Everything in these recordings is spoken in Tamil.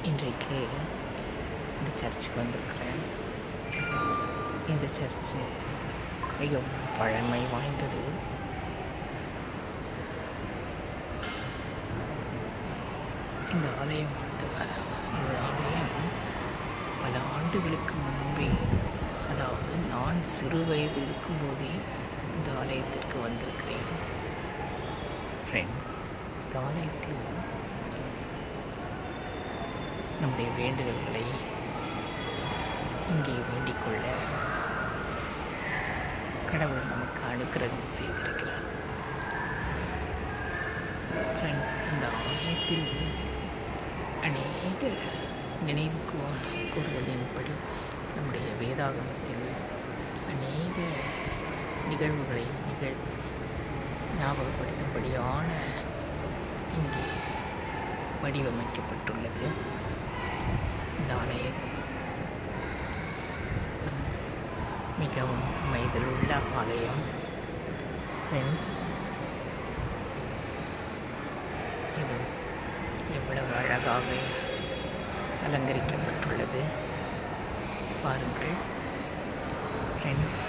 இன்றைக்கு இந்த சர்ச்சுக்கு வந்திருக்கிறேன். இந்த சர்ச்சு மிகவும் பழமை வாய்ந்தது. இந்த ஆலயம் பல ஆண்டுகளுக்கு முன்பே, அதாவது நான் சிறு வயது இருக்கும்போதே இந்த ஆலயத்திற்கு வந்திருக்கிறேன். ஃப்ரெண்ட்ஸ், இந்த ஆலயத்தில் நம்முடைய வேண்டுதல்களை இங்கே வேண்டிக்கொள்ள கடவுள் நமக்கு அனுக்கிரகம் செய்திருக்கிறார். ஃப்ரெண்ட்ஸ், இந்த ஆலயத்தில் அநேக நினைவு கூறுதலின்படி நம்முடைய வேதாகமத்தில் அநேக நிகழ்வுகளை ஞாபகப்படுத்தும்படியான இங்கே வடிவமைக்கப்பட்டுள்ளது. இந்த ஆலயம் மிகவும் அமைதலுள்ள ஆலயம். ஃப்ரெண்ட்ஸ், இது எவ்வளவு அழகாக அலங்கரிக்கப்பட்டுள்ளது பாருங்கள். ஃப்ரெண்ட்ஸ்,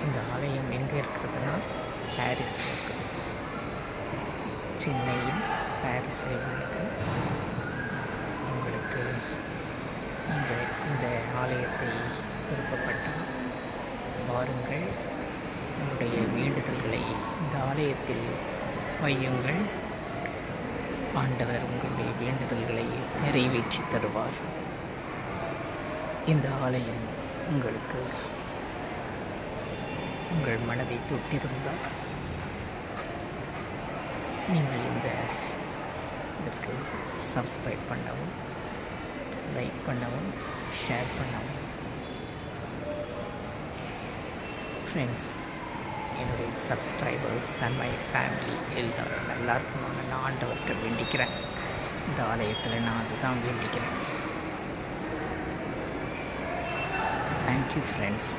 இந்த ஆலயம் எங்கே இருக்கிறதுனா பாரிஸில் இருக்குது. சென்னையில் பாரிஸில் உள்ளது. உங்களுக்கு நீங்கள் இந்த ஆலயத்தை விருப்பப்பட்டால் வாருங்கள், உங்களுடைய வேண்டுதல்களை இந்த ஆலயத்தில் வையுங்கள். ஆண்டவர் உங்களுடைய வேண்டுதல்களை நிறைவேற்றி தருவார். இந்த ஆலயம் உங்களுக்கு உங்கள் மனதை தொட்டிருந்தால் நீங்கள் இதற்கு சப்ஸ்கிரைப் பண்ணவும், லைக் பண்ணவும், ஷேர் பண்ணவும். ஃப்ரெண்ட்ஸ், என்னுடைய சப்ஸ்கிரைபர்ஸ் அண்ட் மை ஃபேமிலி எல்லோரும் நல்லா இருக்கணும்னு நான் ஆண்டவர்கிட்ட வேண்டிக்கிறேன். இந்த ஆலயத்தில் நான் அதுதான் வேண்டிக்கிறேன். Thank you friends.